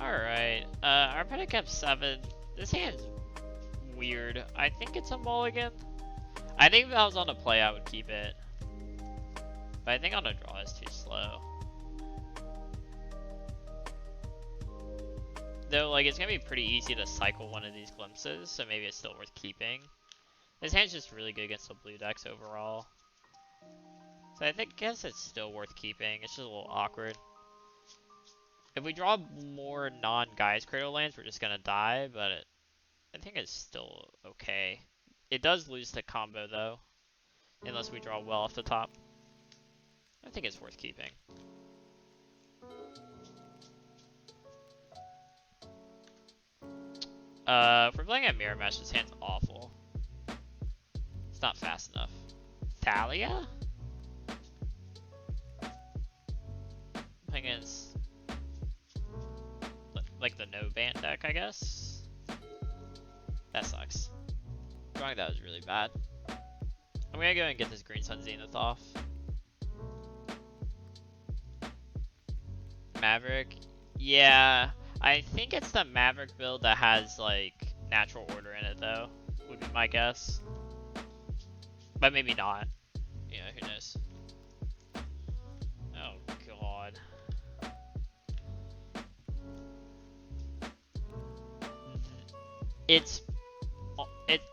Alright, our Pt2 7. This hand's weird. I think it's a mulligan. I think if I was on a play, I would keep it. But I think on a draw it's too slow. Though, like, it's gonna be pretty easy to cycle one of these glimpses, so maybe it's still worth keeping. This hand's just really good against the blue decks overall. So I guess it's still worth keeping. It's just a little awkward. If we draw more non-Gaia's Cradle lands, we're just gonna die, but I think it's still okay. It does lose to combo, though, unless we draw well off the top. I think it's worth keeping. If we're playing at Mirror Mesh, this hand's awful. It's not fast enough. Thalia? Playing against like the no ban deck, I guess. That sucks. Drawing that was really bad. I'm gonna go and get this Green Sun Zenith off. Maverick? Yeah, I think it's the Maverick build that has like natural order in it though, would be my guess. But maybe not. Yeah, who knows? Oh god.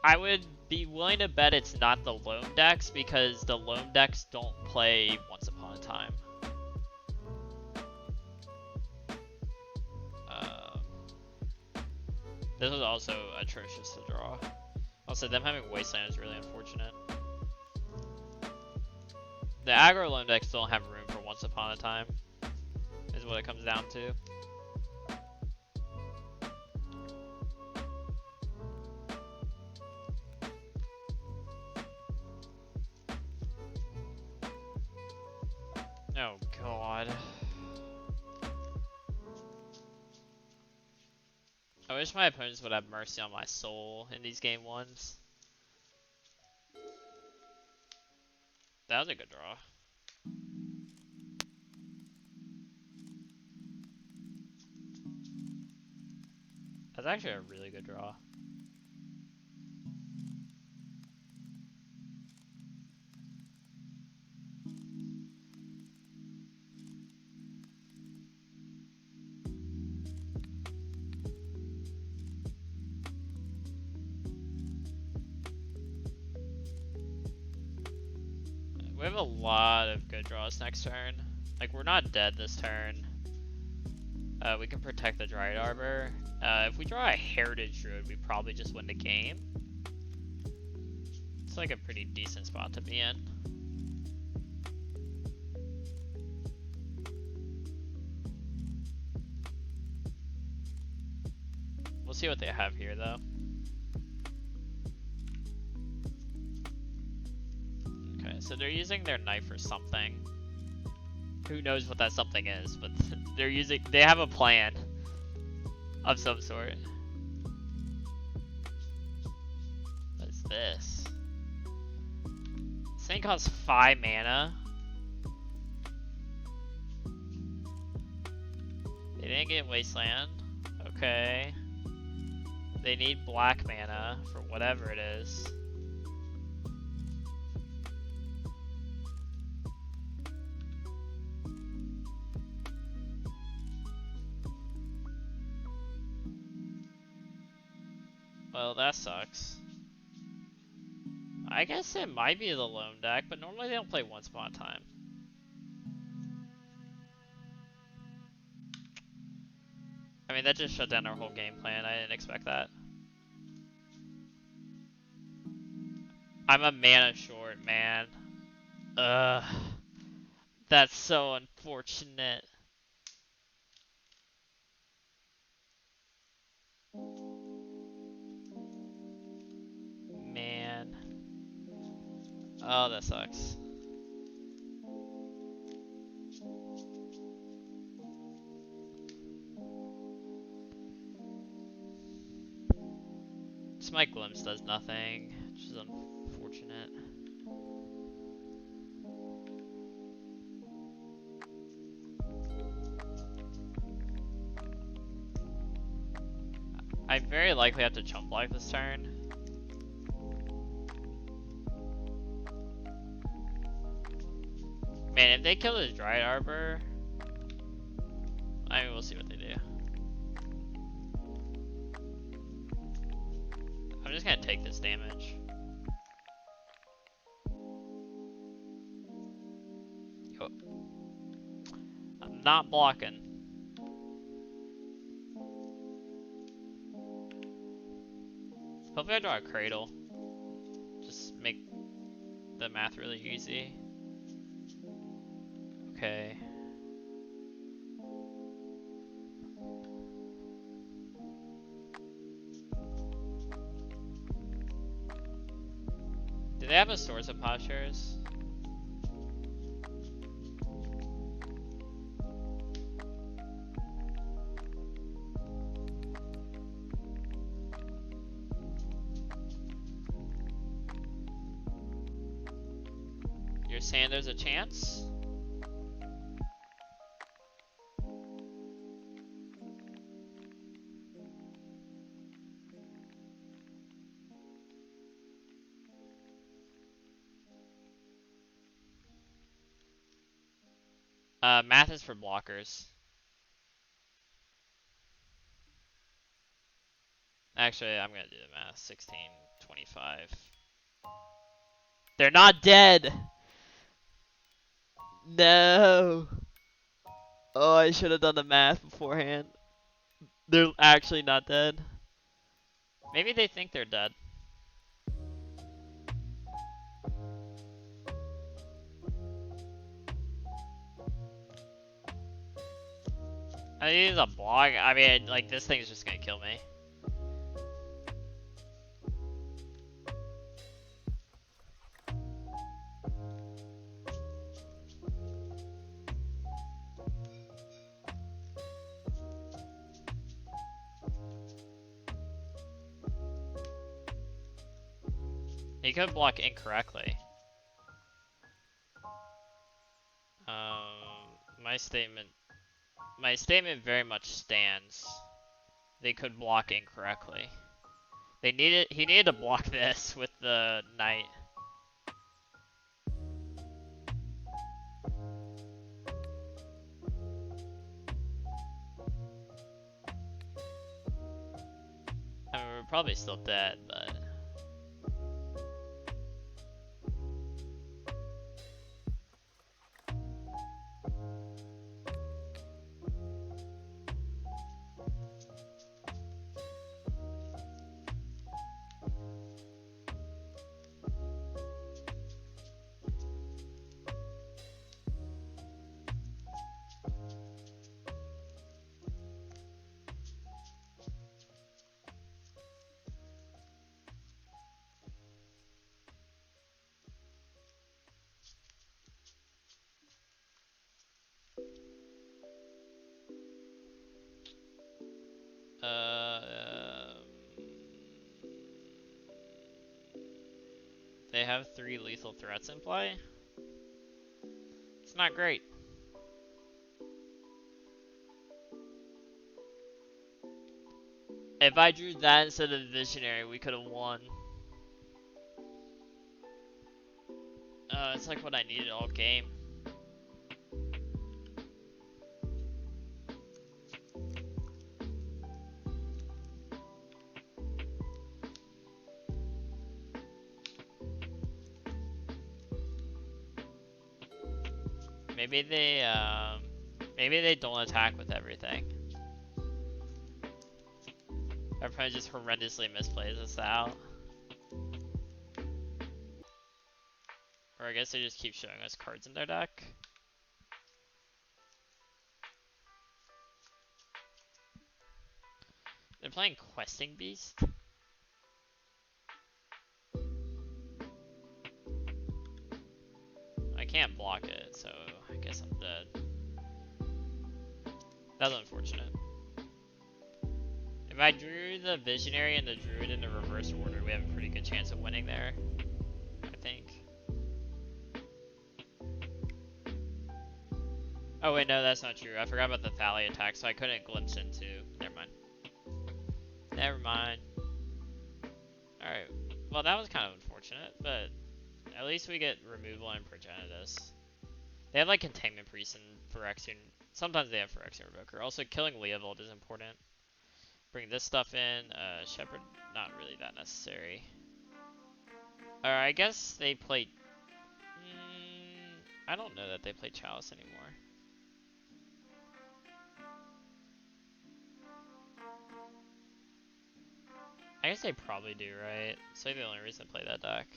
I would be willing to bet it's not the loam decks because the loam decks don't play Once Upon a Time. This was also atrocious to draw. Also, them having Wasteland is really unfortunate. The aggro loam decks don't have room for Once Upon a Time, is what it comes down to. Oh god. I wish my opponents would have mercy on my soul in these game ones. That was a good draw. That's actually a really good draw. We have a lot of good draws next turn. Like, we're not dead this turn. We can protect the Dryad Arbor. If we draw a Heritage Druid, we probably just win the game. It's like a pretty decent spot to be in. We'll see what they have here, though. Okay, so they're using their knife for something. Who knows what that something is, but they have a plan of some sort. What is this? This thing costs 5 mana. They didn't get Wasteland. Okay. They need black mana for whatever it is. Well, that sucks. I guess it might be the loam deck, but normally they don't play Once Upon a Time. I mean, that just shut down our whole game plan. I didn't expect that. I'm a mana short, man. Ugh. That's so unfortunate. Man. Oh, that sucks. Smite Glimpse does nothing, which is unfortunate. I very likely have to chump block this turn. Man, if they kill this Dryad Arbor, I mean, we'll see what they do. I'm just gonna take this damage. Yo. I'm not blocking. Hopefully I draw a Cradle. Just make the math really easy. Okay. Do they have a Swords of Plowshares? You're saying there's a chance? Math is for blockers. Actually, I'm gonna do the math. 16, 25. They're not dead! No! Oh, I should have done the math beforehand. They're actually not dead. Maybe they think they're dead. I use a block. I mean, like, this thing's just gonna kill me. He could block incorrectly. My statement very much stands. They could block incorrectly. He needed to block this with the knight. I mean, we're probably still dead, but... They have 3 lethal threats in play. It's not great. If I drew that instead of Visionary, we could have won. It's like what I needed all game. Maybe they don't attack with everything. Or probably just horrendously misplays this out. Or I guess they just keep showing us cards in their deck. They're playing Questing Beast? I can't block it, so I guess I'm dead. That's unfortunate. If I drew the Visionary and the Druid in the reverse order, we have a pretty good chance of winning there. I think. Oh wait, no, that's not true. I forgot about the Thalia attack, so I couldn't glimpse into... Never mind. Never mind. Alright, well that was kind of unfortunate, but at least we get removal and progenitus. They have like containment priest and Phyrexian. Sometimes they have Phyrexian Revoker. Also, killing Leovold is important. Bring this stuff in. Shepherd, not really that necessary. I guess they play. I don't know that they play Chalice anymore. I guess they probably do, right? So the only reason to play that deck.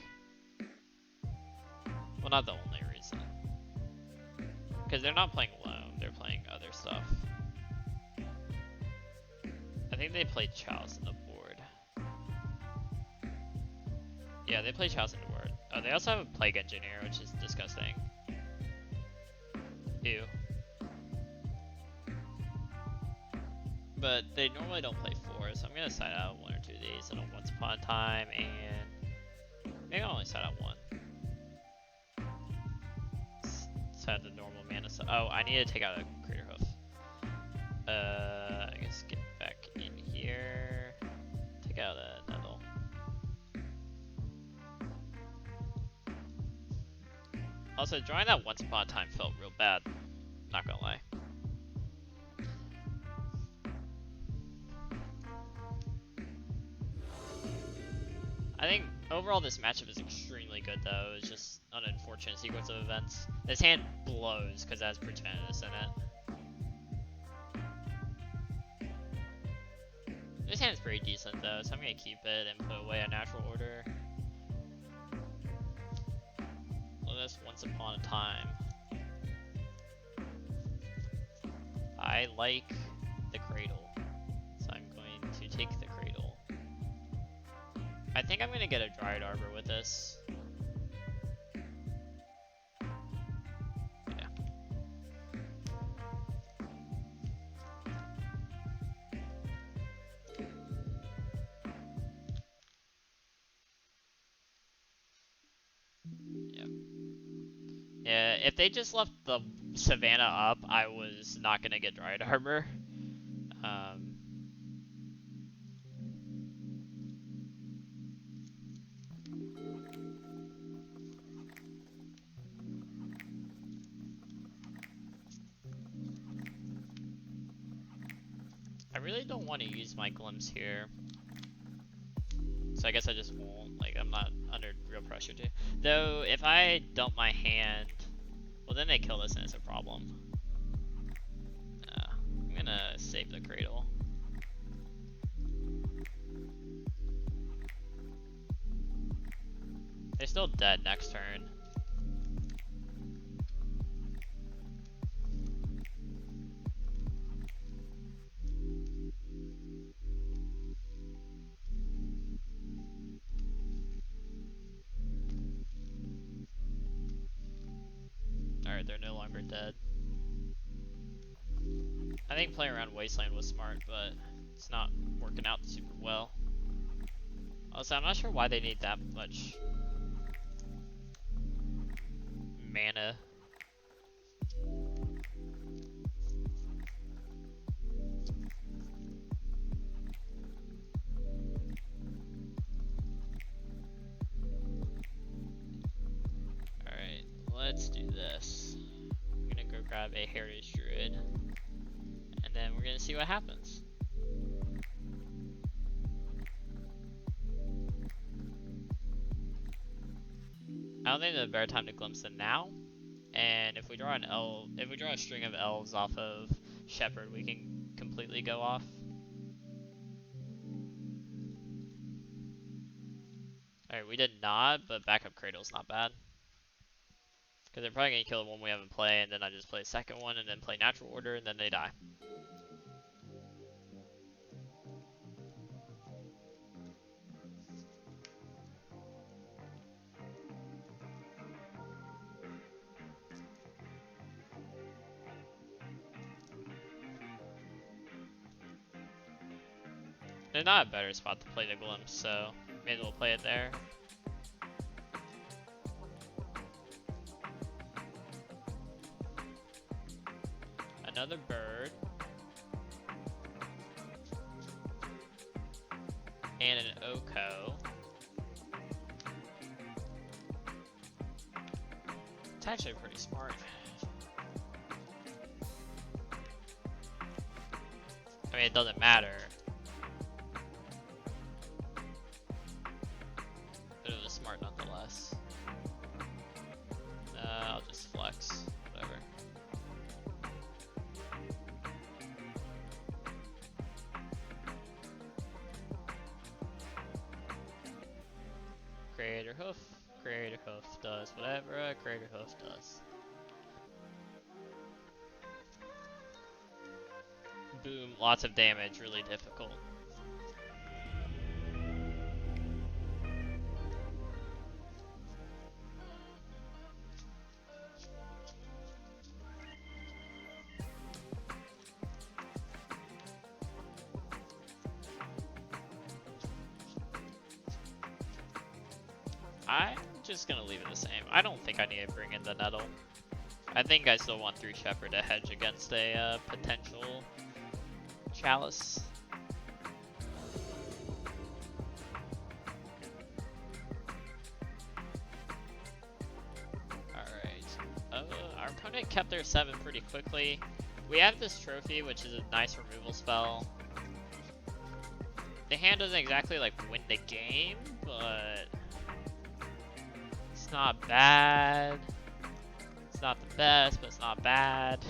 Well, not the only reason. Because they're not playing Loam, they're playing other stuff. I think they played Chalice on the board. Yeah, they play Chalice on the board. Oh, they also have a Plague Engineer, which is disgusting. Ew. But they normally don't play 4, so I'm gonna side out 1 or 2 of these in a Once Upon a Time, and maybe I'll only side out 1. Side the normal mana. Oh, I need to take out a Crater Hoof. I guess get back in here. Take out a Nettle. Also, drawing that Once Upon a Time felt real bad. Not gonna lie. I think overall this matchup is extremely good though. It's just an unfortunate sequence of events. This hand blows because it has Progenitus in it. This hand's pretty decent though, so I'm gonna keep it and put away a Natural Order. Well, this Once Upon a Time. I like the Cradle, so I'm going to take the Cradle. I think I'm gonna get a Dryad Arbor with this. Yeah. Yep. Yeah, if they just left the Savannah up, I was not gonna get Dryad Arbor. I really don't want to use my Glimpse here. So I guess I just won't. Like, I'm not under real pressure to. Though, if I dump my hand, well then they kill this and it's a problem. I'm gonna save the Cradle. They're still dead next turn. Alright, they're no longer dead. I think playing around Wasteland was smart, but it's not working out super well. Also, I'm not sure why they need that much mana. Alright, let's do this. I'm gonna go grab a Heritage Druid, and then we're gonna see what happens. I don't think there's a better time to glimpse than now. And if we draw a string of elves off of Shepherd, we can completely go off. Alright, we did not, but backup Cradle's not bad. Because they're probably going to kill the one we haven't played, and then I just play a second one, and then play Natural Order, and then they die. There's not a better spot to play the Glimpse, so may as well play it there. Another bird. and an Oko. It's actually pretty smart. I mean, it doesn't matter. But it was smart nonetheless. I'll just flex. Whatever. Creator Hoof. Creator Hoof does whatever a Creator Hoof does. Boom, lots of damage, really difficult. I'm just gonna leave it the same. I don't think I need to bring in the Nettle. I think I still want 3 Shepherd to hedge against a potential Chalice. Alright. Our opponent kept their 7 pretty quickly. We have this trophy, which is a nice removal spell. The hand doesn't exactly like win the game, but it's not bad. It's not the best, but it's not bad.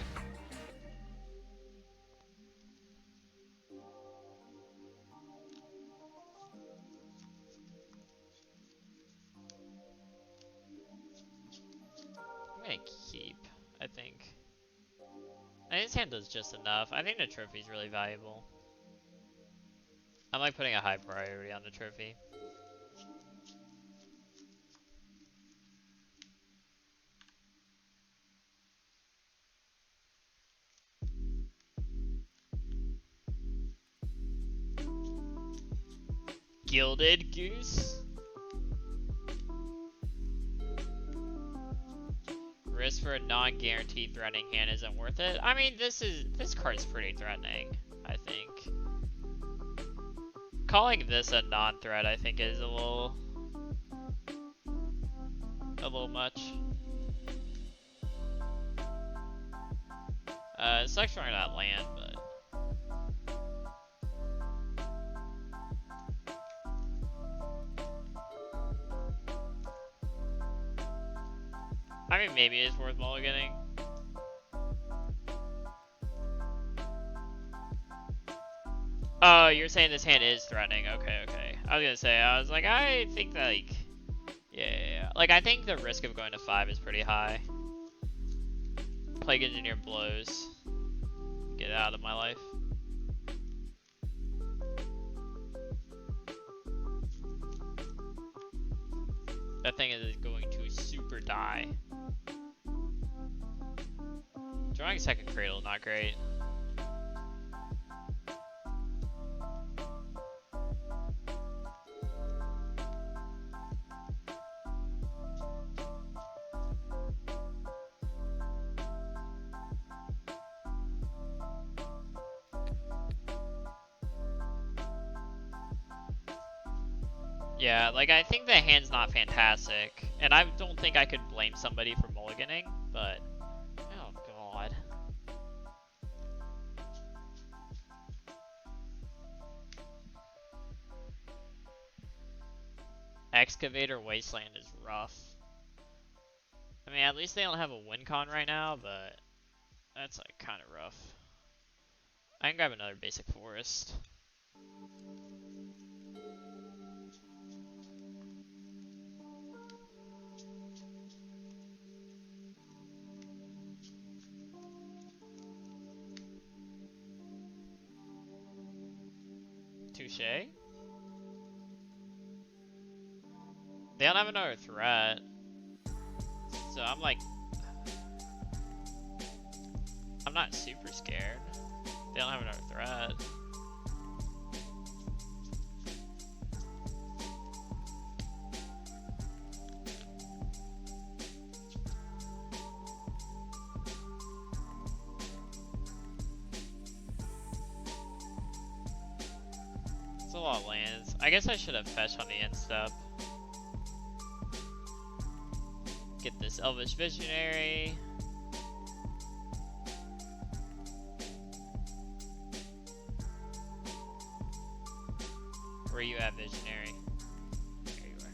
I'm gonna keep, I think. And his hand does just enough. I think the trophy is really valuable. I'm like putting a high priority on the trophy. Gilded Goose. Risk for a non-guaranteed threatening hand isn't worth it. I mean, this card's pretty threatening, I think. Calling this a non-threat, I think, is a little much. It sucks running that land, but I mean, maybe it's worth mulliganing. Oh, you're saying this hand is threatening. Okay, okay. I was gonna say, I was like, I think that, like, yeah. Like, I think the risk of going to 5 is pretty high. Plague Engineer blows. Get out of my life. That thing is going to super die. Drawing second cradle, not great. Yeah, like, I think the hand's not fantastic, and I don't think I could blame somebody for mulliganing, but oh god. Excavator Wasteland is rough. I mean, at least they don't have a win con right now, but that's like kind of rough. I can grab another basic forest. Touche. They don't have another threat. So I'm like, I'm not super scared. They don't have another threat. It's a a lot of lands. I guess I should have fetched on the end step. Get this Elvish Visionary. Where you at, Visionary? There you are.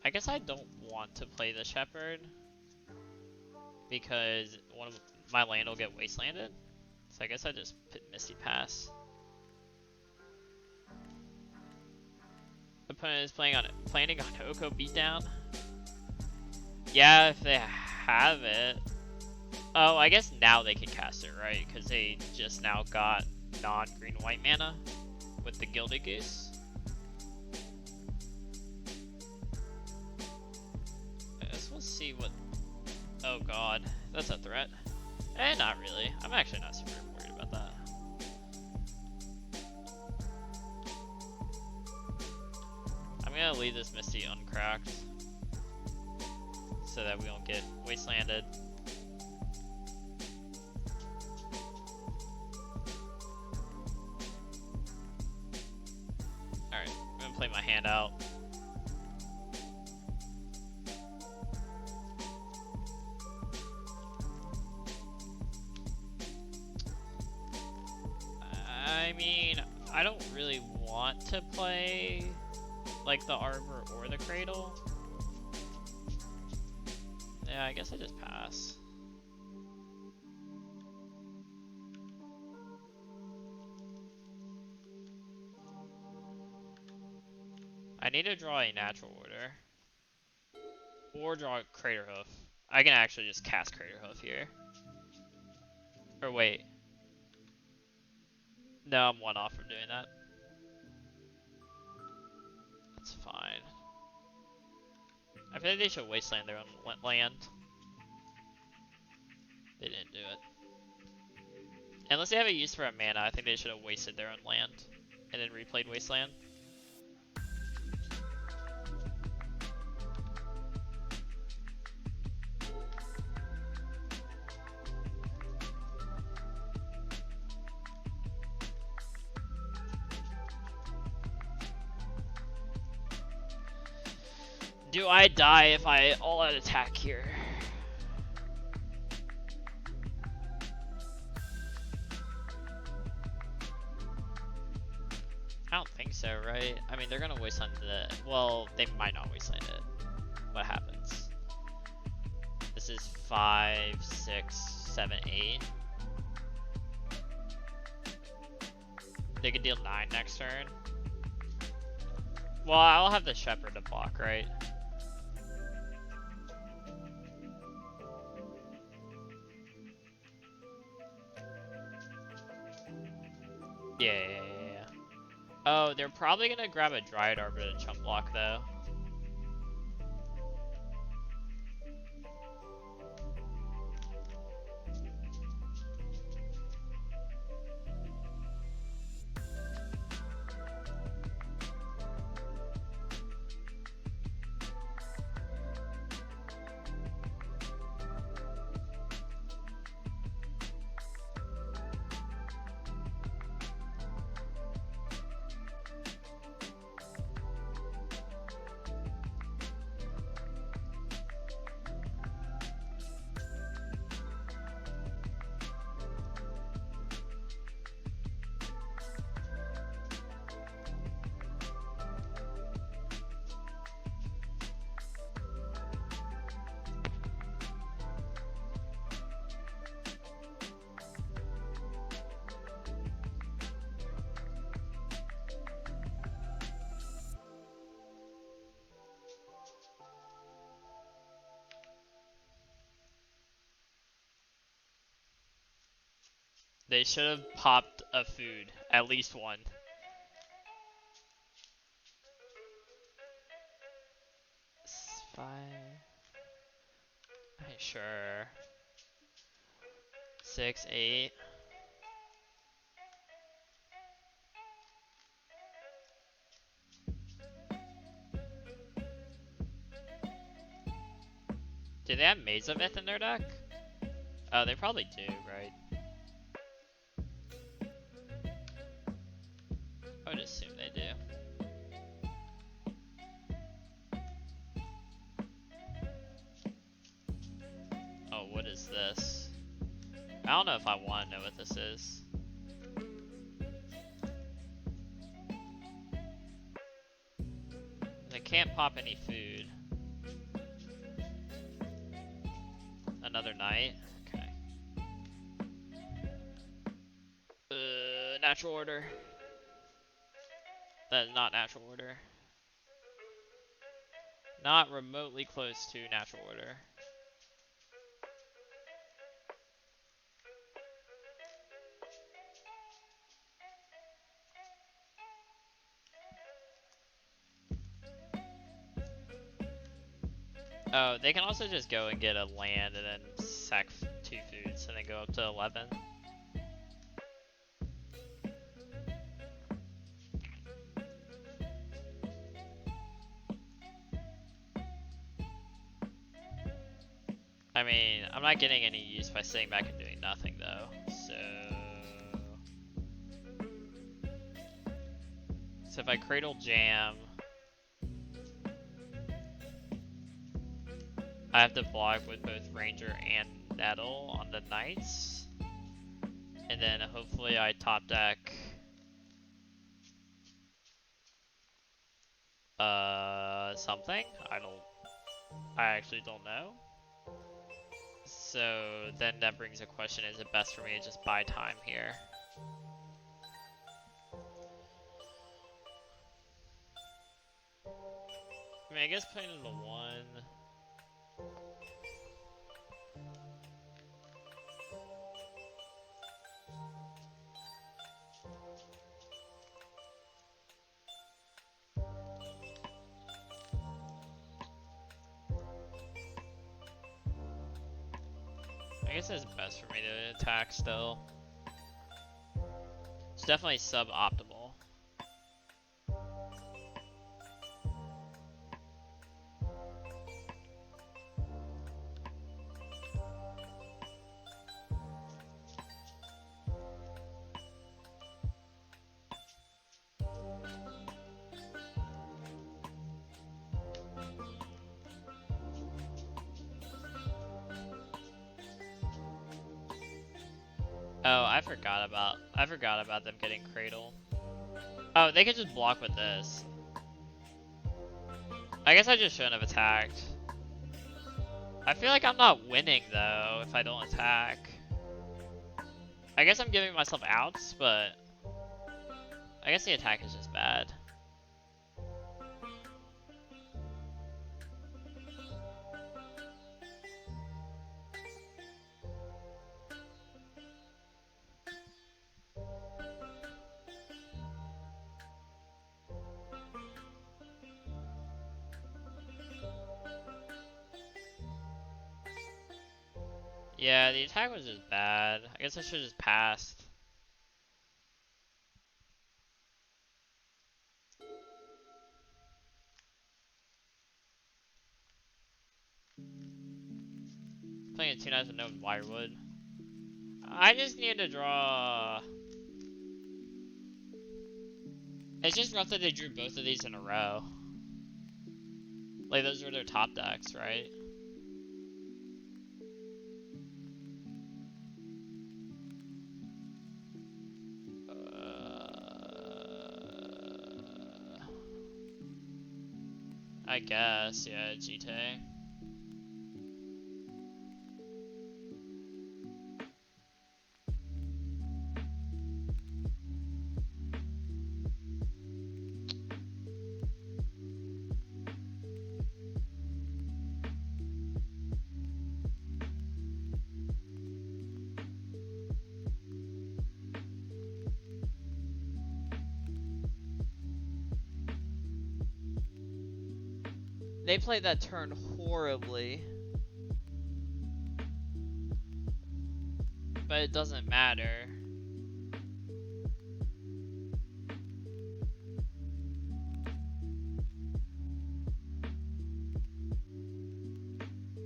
I guess I don't want to play the Shepherd because one of my land will get wastelanded. So I guess I just put Misty Pass. Opponent is planning on Oko beatdown. Yeah, if they have it. Oh, I guess now they can cast it, right? Because they just now got non-green white mana with the Gilded Goose. I guess we'll see what. Oh god, that's a threat. Eh, not really. I'm actually not super worried about that. I'm gonna leave this Misty uncracked so that we don't get wastelanded. Alright, I'm gonna play my hand out. I mean, I don't really want to play like the Arbor or the Cradle. Yeah, I guess I just pass. I need to draw a natural order. Or draw Crater Hoof. I can actually just cast Crater Hoof here. Or wait. No, I'm one off from doing that. That's fine. I feel like they should wasteland their own land. They didn't do it. Unless they have a use for a mana, I think they should have wasted their own land. And then replayed wasteland. Do I die if I all-out attack here? I don't think so, right? I mean, they're gonna wasteland the... Well, they might not wasteland it. What happens? This is 5, 6, 7, 8. They could deal 9 next turn. Well, I'll have the Shepherd to block, right? Yeah. Oh, they're probably gonna grab a Dryad Arbor to chump block, though. They should have popped a food, at least one. Five. Sure. 6, 8. Do they have Maze of Ith in their deck? Oh, they probably do, right? I would assume they do. Oh, what is this? I don't know if I want to know what this is. They can't pop any food. Another night? Okay. Natural order. That is not natural order. Not remotely close to natural order. Oh, they can also just go and get a land and then sack 2 foods and then go up to 11. I mean, I'm not getting any use by sitting back and doing nothing though, so if I cradle jam, I have to block with both ranger and nettle on the knights, and then hopefully I top deck something. I actually don't know. So then that brings a question, is it best for me to just buy time here? I mean, I guess putting in the 1. I guess it's best for me to attack still. It's definitely suboptimal. Oh, I forgot about them getting cradle. Oh, they could just block with this. I guess I just shouldn't have attacked. I feel like I'm not winning though if I don't attack. I guess I'm giving myself outs, but I guess the attack is just bad. Yeah, the attack was just bad. I guess I should have just passed. Playing a 2 knights with no wirewood. I just need to draw. It's just rough that they drew both of these in a row. Like, those were their top decks, right? I guess, yeah, GT. They played that turn horribly. But it doesn't matter.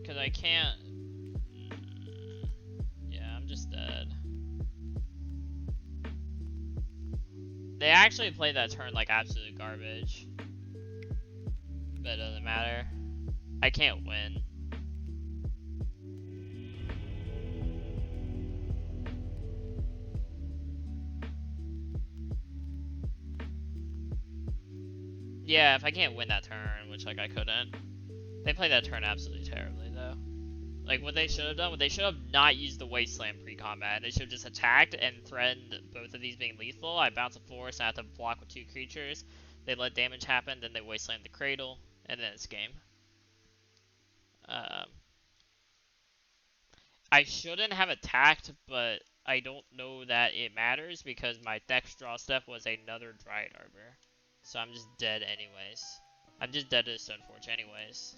Because I can't... They actually played that turn like absolute garbage. But it doesn't matter. I can't win. Yeah, if I can't win that turn, which like I couldn't. They played that turn absolutely terribly though. Like what they should have done, they should have not used the Wasteland pre-combat. They should have just attacked and threatened both of these being lethal. I bounce a force, I have to block with 2 creatures. They let damage happen, then they Wasteland the Cradle, and then it's game. Um, I shouldn't have attacked, but I don't know that it matters because my next draw step was another Dryad Arbor. So I'm just dead anyways. I'm just dead to Stoneforge anyways.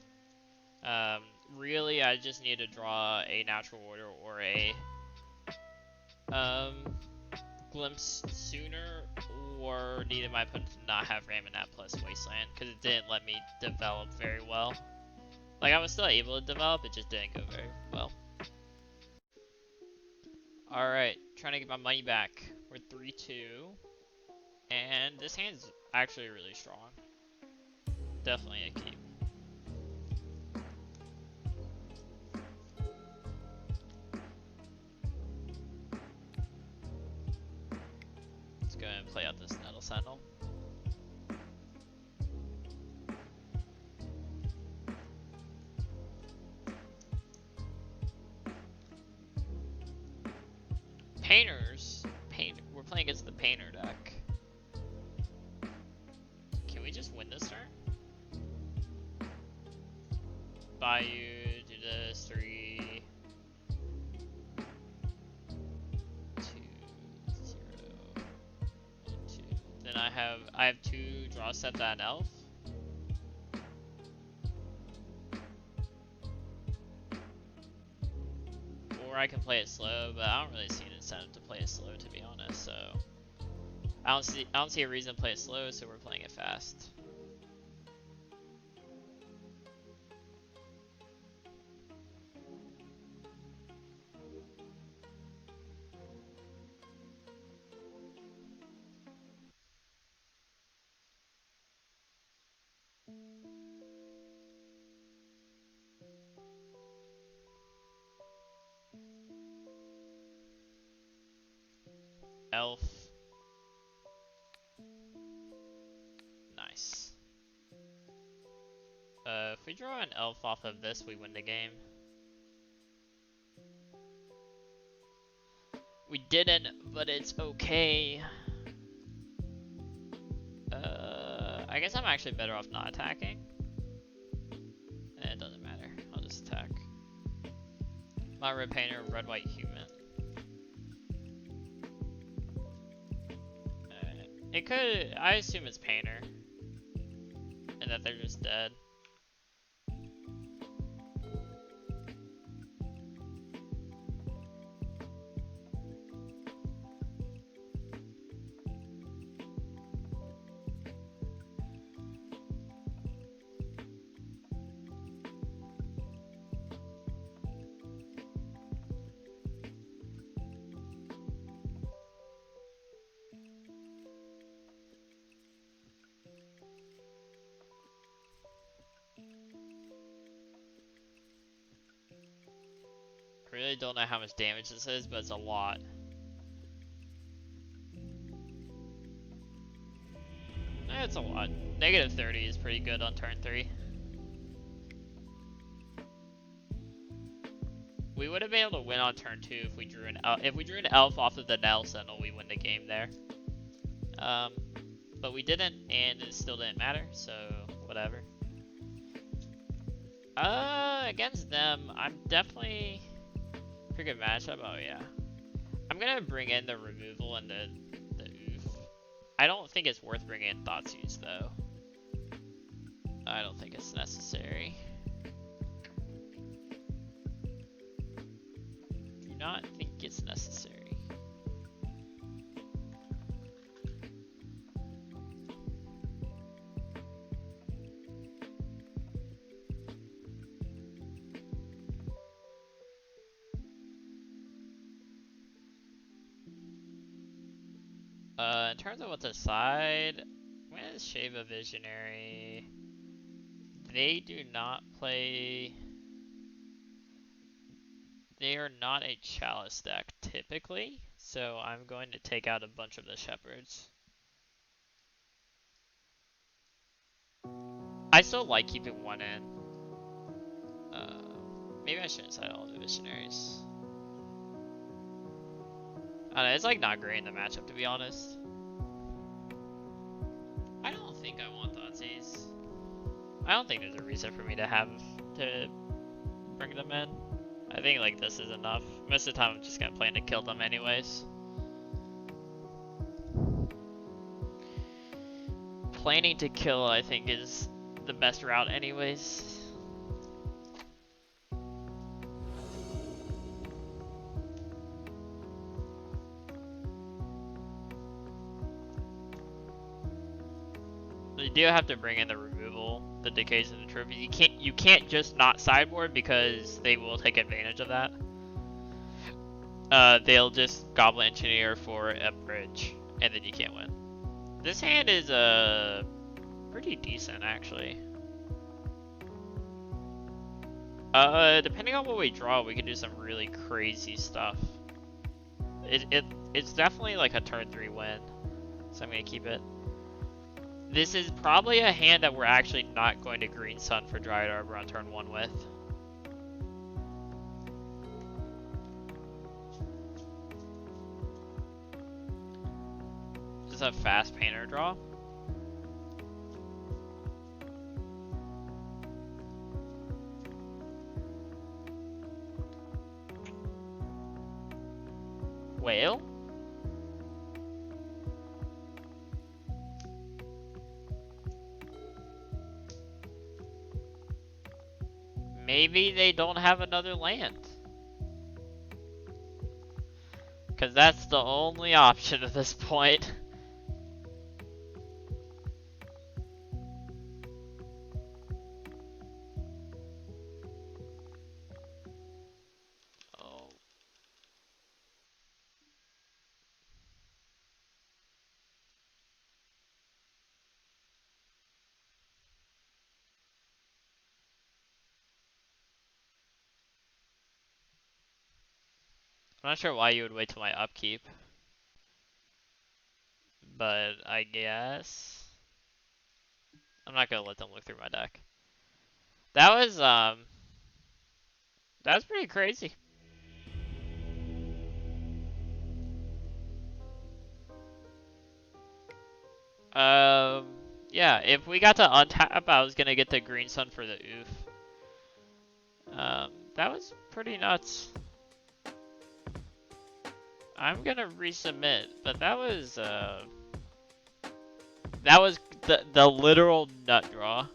Really, I just need to draw a Natural Order or a Glimpse sooner, or needed my opponent to not have Ramonat plus Wasteland, because it didn't let me develop very well. Like, I was still able to develop, it just didn't go very well. Alright, trying to get my money back. We're 3-2, and this hand's actually really strong. Definitely a keep. Let's go ahead and play out this Nettle Sentinel. Painters? We're playing against the Painter deck. Can we just win this turn? Bayou, do this, 3, 2, 0, 1, 2. Then I have 2 draw steps at an elf. Or I can play it slow, but I don't really see an incentive to play it slow, to be honest. So I don't see a reason to play it slow, so we're playing it fast. Elf. Nice. If we draw an elf off of this, we win the game. We didn't, but it's okay. I guess I'm actually better off not attacking. It doesn't matter. I'll just attack. My red painter, red white human. It could. I assume it's painter, and that they're just dead. I really don't know how much damage this is, but it's a lot. It's a lot. Negative 30 is pretty good on turn 3. We would have been able to win on turn 2 if we drew an elf off of the Nettle Sentinel. We win the game there. But we didn't, and it still didn't matter. So whatever. Against them, I'm definitely pretty good matchup. Oh yeah, I'm gonna bring in the removal and the oof. I don't think it's worth bringing in Thoughtseize though. I don't think it's necessary. Do not think it's necessary. In terms of what to decide, when is Shave a Visionary? They do not play. They are not a Chalice deck typically, so I'm going to take out a bunch of the Shepherds. I still like keeping one in. Maybe I shouldn't side all the Visionaries. I don't know, it's like not great in the matchup, to be honest. I don't think I want Thoughtseize. I don't think there's a reason for me to have to bring them in. I think like this is enough. Most of the time I'm just gonna plan to kill them anyways. Planning to kill I think is the best route anyways. You do have to bring in the removal, the decays and the trophies. You can't just not sideboard because they will take advantage of that. They'll just Goblin Engineer for a bridge, and then you can't win. This hand is pretty decent actually. Depending on what we draw, we can do some really crazy stuff. It's definitely like a turn 3 win, so I'm gonna keep it. This is probably a hand that we're actually not going to Green Sun for Dryad Arbor on turn 1 with. Just a fast painter draw. Whale? Maybe they don't have another land. Because that's the only option at this point. Oh. I'm not sure why you would wait till my upkeep. But I guess I'm not gonna let them look through my deck. That was pretty crazy. Yeah, if we got to untap, I was gonna get the Green Sun for the oof. That was pretty nuts. I'm gonna resubmit, but that was the literal nut draw.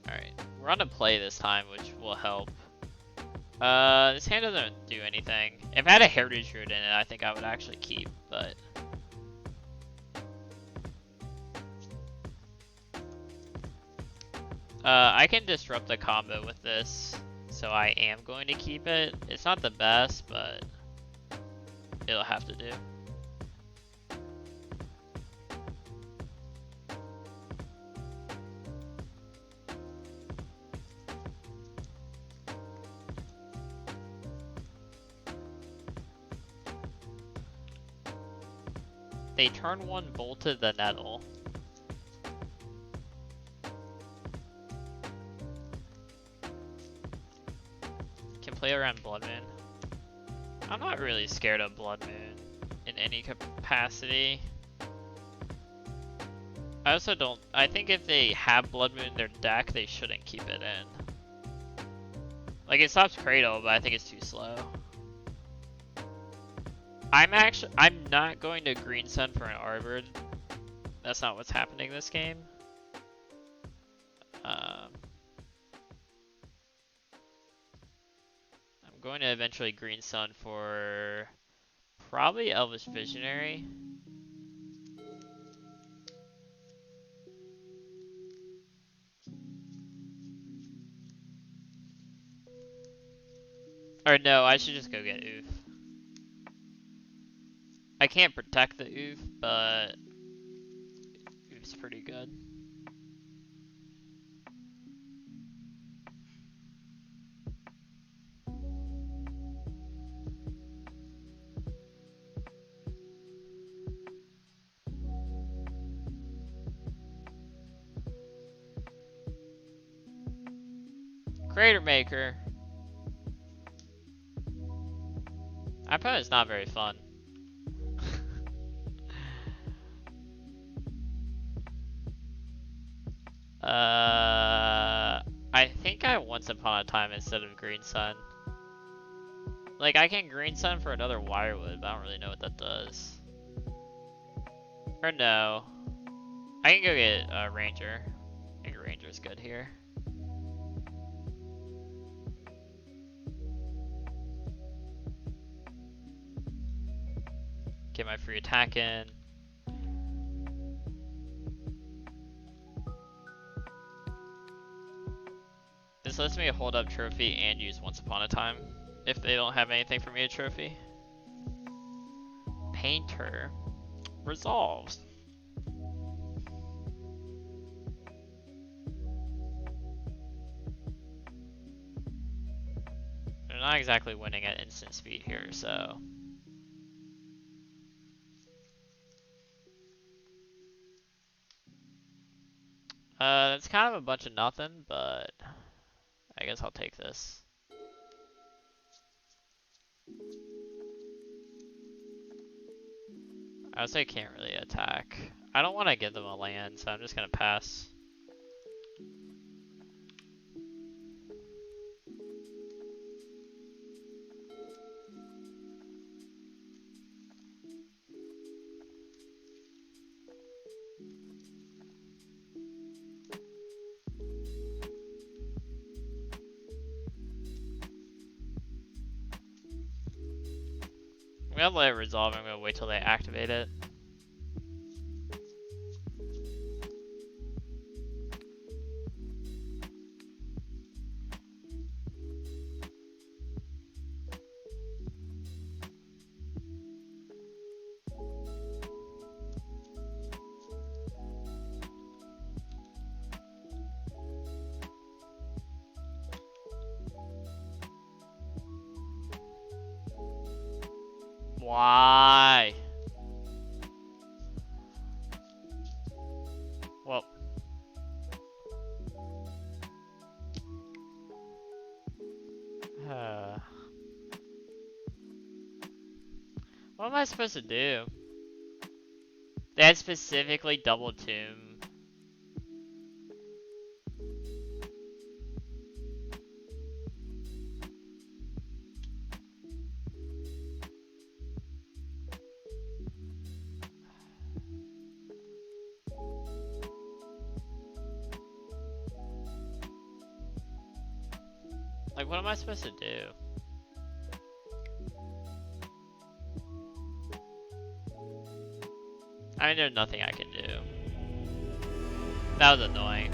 Alright, we're on a play this time, which will help. This hand doesn't do anything. If I had a Heritage Root in it, I think I would actually keep, but... I can disrupt the combo with this, so I am going to keep it. It's not the best, but it'll have to do. They turn 1 bolted the Nettle. Can play around Blood Moon. I'm not really scared of Blood Moon in any capacity. I also don't... I think if they have Blood Moon in their deck, they shouldn't keep it in. Like, it stops Cradle, but I think it's too slow. I'm not going to Green Sun for an Arbor. That's not what's happening this game. I'm going to eventually Green Sun for probably Elvish Visionary. Or no, I should just go get Oof. I can't protect the Oof, but Oof's pretty good. Crater Maker. My opponent's not very fun. I think I Once Upon a Time instead of Green Sun. Like, I can Green Sun for another Wirewood, but I don't really know what that does. Or no. I can go get Ranger. I think Ranger's good here. Get my free attack in. This lets me hold up trophy and use Once Upon a Time if they don't have anything for me to trophy. Painter resolves. They're not exactly winning at instant speed here, so. It's kind of a bunch of nothing, but I guess I'll take this. I also can't really attack. I don't want to give them a land, so I'm just gonna pass. I'm gonna let it resolve. I'm gonna wait till they activate it. Why? Well. What am I supposed to do? They had specifically double tomb. Like, what am I supposed to do? I mean, there's nothing I can do. That was annoying.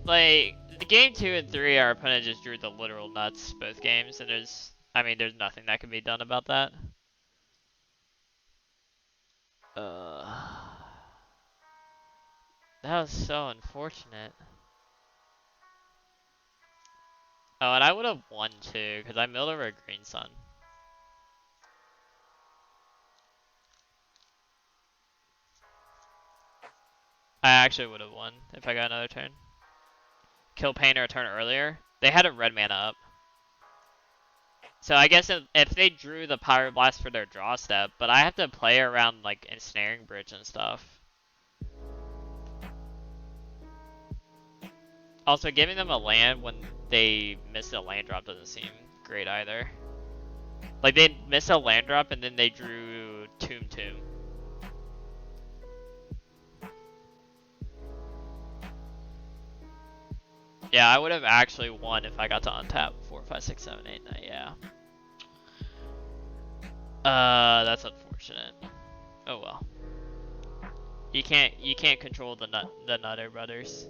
Like, the game 2 and 3, our opponent just drew the literal nuts both games, and there's nothing that can be done about that. That was so unfortunate. Oh, and I would have won too, because I milled over a Green Sun. I actually would have won if I got another turn. Kill Painter a turn earlier. They had a red mana up. So I guess if they drew the Pyroblast for their draw step, but I have to play around like Ensnaring Bridge and stuff. Also, giving them a land when they missed a land drop doesn't seem great either. Like, they missed a land drop and then they drew Tomb. Yeah, I would have actually won if I got to untap 4, 5, 6, 7, 8, 9, yeah. That's unfortunate. Oh well. You can't control the Nutter brothers.